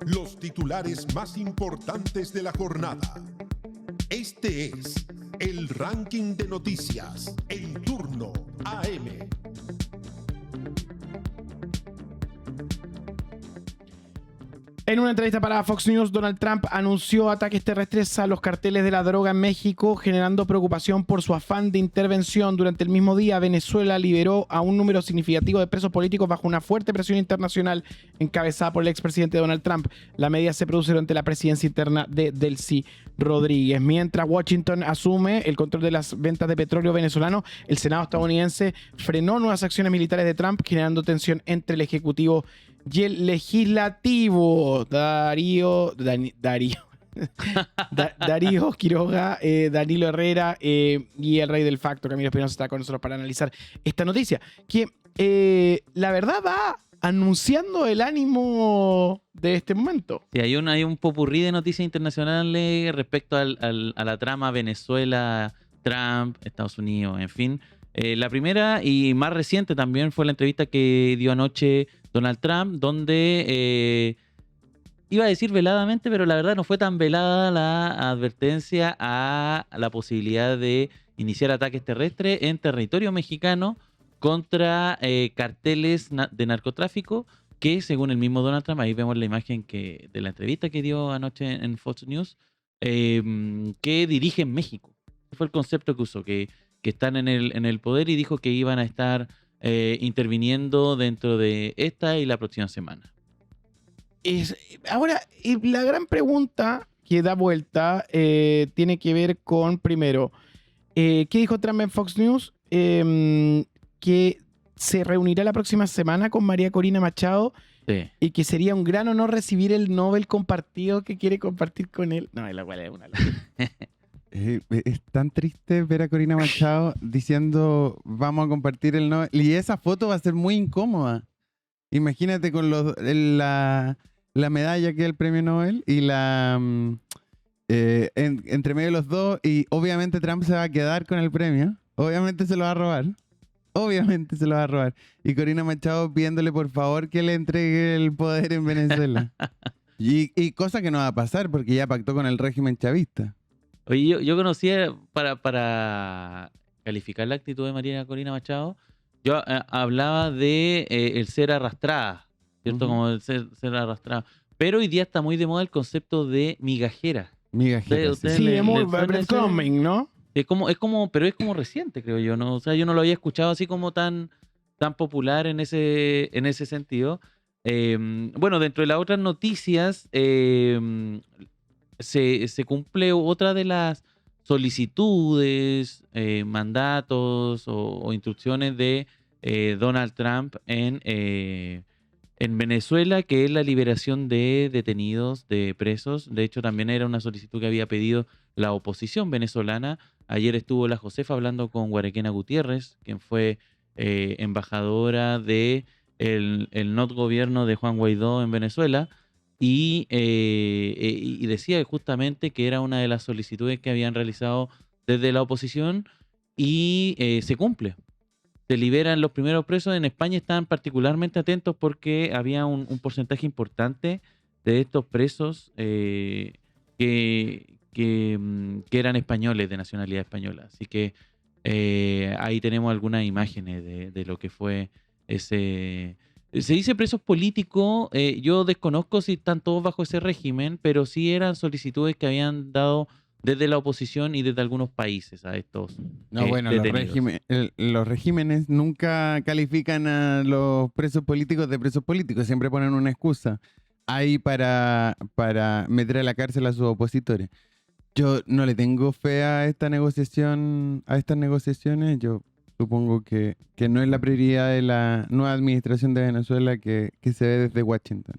Los titulares más importantes de la jornada. Este es el ranking de noticias en turno AM. En una entrevista para Fox News, Donald Trump anunció ataques terrestres a los carteles de la droga en México, generando preocupación por su afán de intervención. Durante el mismo día, Venezuela liberó a un número significativo de presos políticos bajo una fuerte presión internacional encabezada por el expresidente Donald Trump. La medida se produce durante la presidencia interna de Delcy Rodríguez. Mientras Washington asume el control de las ventas de petróleo venezolano, el Senado estadounidense frenó nuevas acciones militares de Trump, generando tensión entre el Ejecutivo y el Legislativo. Darío Quiroga, Danilo Herrera y el rey del facto, Camilo Espinosa, está con nosotros para analizar esta noticia, que la verdad va anunciando el ánimo de este momento. Sí, hay un popurrí de noticias internacionales respecto a la trama Venezuela, Trump, Estados Unidos, en fin. La primera y más reciente también fue la entrevista que dio anoche Donald Trump, donde iba a decir veladamente, pero la verdad no fue tan velada la advertencia a la posibilidad de iniciar ataques terrestres en territorio mexicano contra carteles de narcotráfico que, según el mismo Donald Trump, ahí vemos la imagen de la entrevista que dio anoche en Fox News, que dirige en México. Ese fue el concepto que usó, que están en el poder, y dijo que iban a estar interviniendo dentro de esta y la próxima semana. Ahora, la gran pregunta que da vuelta tiene que ver con, primero, ¿qué dijo Trump en Fox News? Que se reunirá la próxima semana con María Corina Machado, sí, y que sería un gran honor recibir el Nobel compartido que quiere compartir con él. No, la cual es una es tan triste ver a Corina Machado diciendo vamos a compartir el Nobel, y esa foto va a ser muy incómoda. Imagínate con la medalla que es el premio Nobel y entre medio de los dos, y obviamente Trump se va a quedar con el premio, obviamente se lo va a robar. Obviamente se lo va a robar. Y Corina Machado pidiéndole por favor que le entregue el poder en Venezuela. y cosa que no va a pasar porque ya pactó con el régimen chavista. Oye, yo conocía, para calificar la actitud de María Corina Machado, yo hablaba de el ser arrastrada, ¿cierto? Uh-huh. Como el ser arrastrada. Pero hoy día está muy de moda el concepto de migajera. Migajera. Sí, es muy breadcrumbing, ¿no? Pero es como reciente, creo yo, ¿no? O sea, yo no lo había escuchado así como tan popular en ese sentido. Bueno, dentro de las otras noticias, se cumple otra de las solicitudes, mandatos o instrucciones de Donald Trump en Venezuela, que es la liberación de detenidos, de presos. De hecho, también era una solicitud que había pedido la oposición venezolana. Ayer estuvo la Josefa hablando con Guarequena Gutiérrez, quien fue embajadora del no gobierno de Juan Guaidó en Venezuela, y decía justamente que era una de las solicitudes que habían realizado desde la oposición, y se cumple. Se liberan los primeros presos. En España están particularmente atentos porque había un porcentaje importante de estos presos que eran españoles, de nacionalidad española. Así que ahí tenemos algunas imágenes de lo que fue ese... Se dice presos políticos. Yo desconozco si están todos bajo ese régimen, pero sí eran solicitudes que habían dado desde la oposición y desde algunos países a estos los regímenes nunca califican a los presos políticos de presos políticos, siempre ponen una excusa ahí para meter a la cárcel a sus opositores. Yo no le tengo fe a esta negociación, a estas negociaciones. Yo supongo que no es la prioridad de la nueva administración de Venezuela que se ve desde Washington.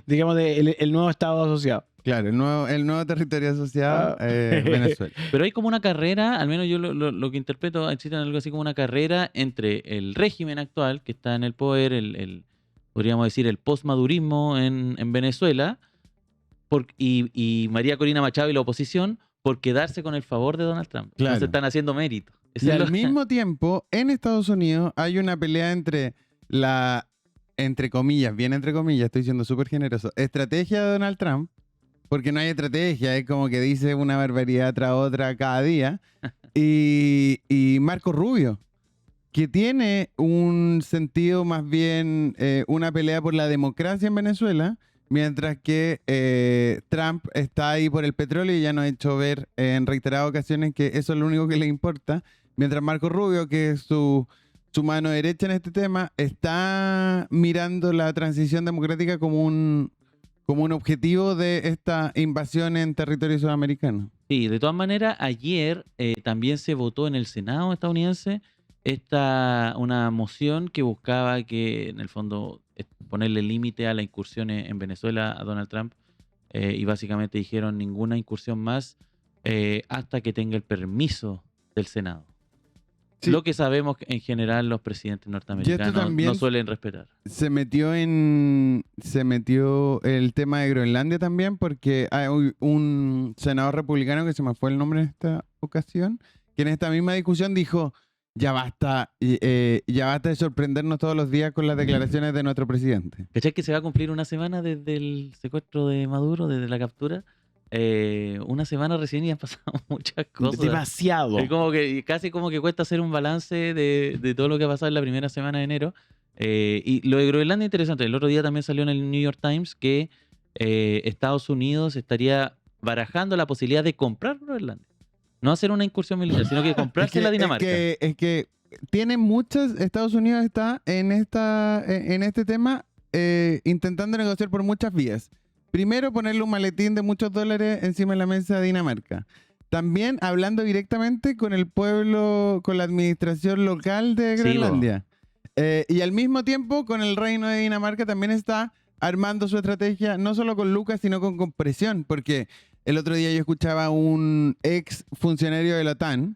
Digamos, el nuevo Estado asociado. Claro, el nuevo territorio asociado, Venezuela. Pero hay como una carrera, al menos yo lo que interpreto, existe algo así como una carrera entre el régimen actual que está en el poder, podríamos decir el postmadurismo en Venezuela, y María Corina Machado y la oposición, por quedarse con el favor de Donald Trump. Claro. No se están haciendo mérito. Y al mismo tiempo, en Estados Unidos hay una pelea entre la entre comillas, bien entre comillas, estoy siendo súper generoso, estrategia de Donald Trump, porque no hay estrategia, es como que dice una barbaridad tras otra cada día, y Marco Rubio, que tiene un sentido más bien, una pelea por la democracia en Venezuela, mientras que Trump está ahí por el petróleo y ya nos ha hecho ver en reiteradas ocasiones que eso es lo único que le importa, mientras Marco Rubio, que es su mano derecha en este tema, está mirando la transición democrática como un objetivo de esta invasión en territorio sudamericano. Sí, de todas maneras, ayer también se votó en el Senado estadounidense una moción que buscaba que, en el fondo, ponerle límite a la incursión en Venezuela a Donald Trump, y básicamente dijeron ninguna incursión más hasta que tenga el permiso del Senado. Sí. Lo que sabemos que en general los presidentes norteamericanos también no suelen respetar. Se metió el tema de Groenlandia también, porque hay un senador republicano, que se me fue el nombre en esta ocasión, que en esta misma discusión dijo: ya basta de sorprendernos todos los días con las declaraciones de nuestro presidente. ¿Cachai que se va a cumplir una semana desde el secuestro de Maduro, desde la captura? Una semana recién y han pasado muchas cosas. Demasiado. Es como que casi como que cuesta hacer un balance de todo lo que ha pasado en la primera semana de enero. Y lo de Groenlandia es interesante. El otro día también salió en el New York Times que Estados Unidos estaría barajando la posibilidad de comprar Groenlandia. No hacer una incursión militar, sino que comprarse la Dinamarca. Es que tiene muchas. Estados Unidos está en este tema intentando negociar por muchas vías. Primero, ponerle un maletín de muchos dólares encima de la mesa de Dinamarca. También hablando directamente con el pueblo, con la administración local de Groenlandia. Y al mismo tiempo, con el reino de Dinamarca también está armando su estrategia, no solo con Lucas, sino con presión. Porque el otro día yo escuchaba a un ex funcionario de la OTAN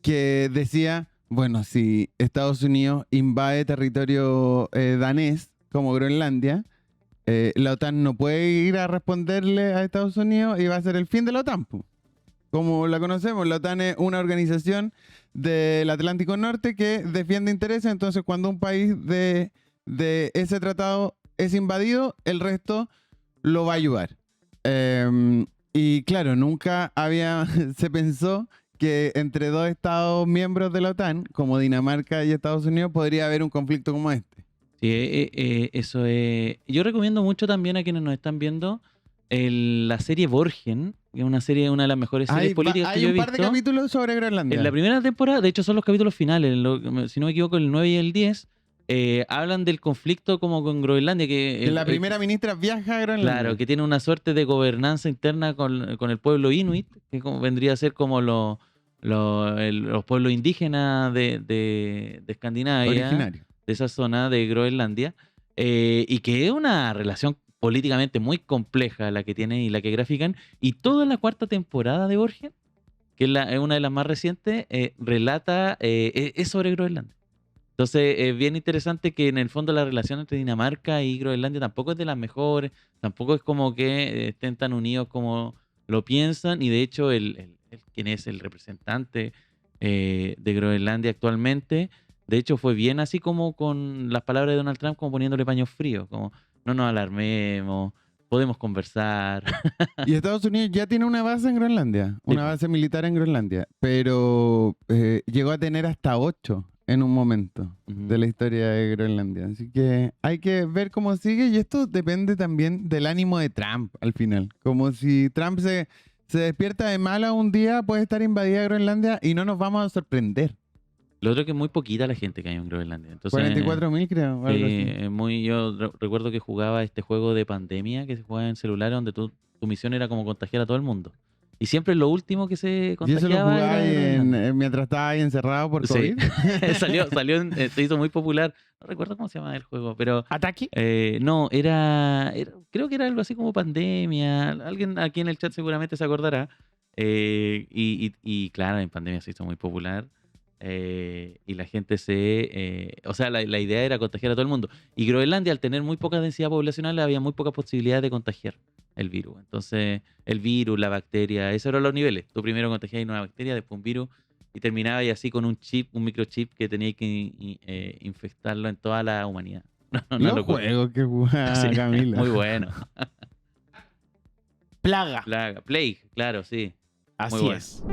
que decía: bueno, si Estados Unidos invade territorio danés como Groenlandia, la OTAN no puede ir a responderle a Estados Unidos y va a ser el fin de la OTAN. Como la conocemos, la OTAN es una organización del Atlántico Norte que defiende intereses. Entonces, cuando un país de ese tratado es invadido, el resto lo va a ayudar. Y claro, nunca se pensó que entre dos estados miembros de la OTAN, como Dinamarca y Estados Unidos, podría haber un conflicto como este. Sí, eso es. Yo recomiendo mucho también a quienes nos están viendo la serie Borgen, que es una de las mejores series políticas que yo he visto. Hay un par de capítulos sobre Groenlandia. En la primera temporada, de hecho son los capítulos finales, si no me equivoco, el 9 y el 10, hablan del conflicto como con Groenlandia. Que la primera ministra viaja a Groenlandia. Claro, que tiene una suerte de gobernanza interna con el pueblo inuit, que vendría a ser como los pueblos indígenas de Escandinavia. Originario. De esa zona de Groenlandia, y que es una relación políticamente muy compleja la que tiene y la que grafican, y toda la cuarta temporada de Borgen, que es una de las más recientes, relata, es sobre Groenlandia. Entonces es bien interesante que en el fondo la relación entre Dinamarca y Groenlandia tampoco es de las mejores, tampoco es como que estén tan unidos como lo piensan, y de hecho quien es el representante de Groenlandia actualmente, de hecho fue bien así como con las palabras de Donald Trump, como poniéndole paños fríos, como no nos alarmemos, podemos conversar. Y Estados Unidos ya tiene una base en Groenlandia, una base militar en Groenlandia, pero llegó a tener hasta 8 en un momento de la historia de Groenlandia. Así que hay que ver cómo sigue, y esto depende también del ánimo de Trump al final. Como si Trump se despierta de mala un día, puede estar invadida Groenlandia y no nos vamos a sorprender. Lo otro es que es muy poquita la gente que hay en Groenlandia. Entonces, 44.000 creo. Algo así. Yo recuerdo que jugaba este juego de pandemia que se jugaba en celulares, donde tu misión era como contagiar a todo el mundo. Y siempre lo último que se contagiaba. ¿Y eso lo jugaba mientras estaba ahí encerrado por COVID? Sí. Se hizo muy popular. No recuerdo cómo se llama el juego, pero... ¿Ataque? No, creo que era algo así como pandemia. Alguien aquí en el chat seguramente se acordará. Y claro, en pandemia se hizo muy popular. Y la gente o sea, la idea era contagiar a todo el mundo. Y Groenlandia, al tener muy poca densidad poblacional, había muy pocas posibilidades de contagiar el virus. Entonces, el virus, la bacteria, esos eran los niveles. Tú primero contagiabas una bacteria, después un virus, y terminabas así con un microchip que tenías que infectarlo en toda la humanidad. No Los lo juegos que jugaba Sí, Camila. Muy bueno. Plaga. Plague, claro, sí. Así bueno. es.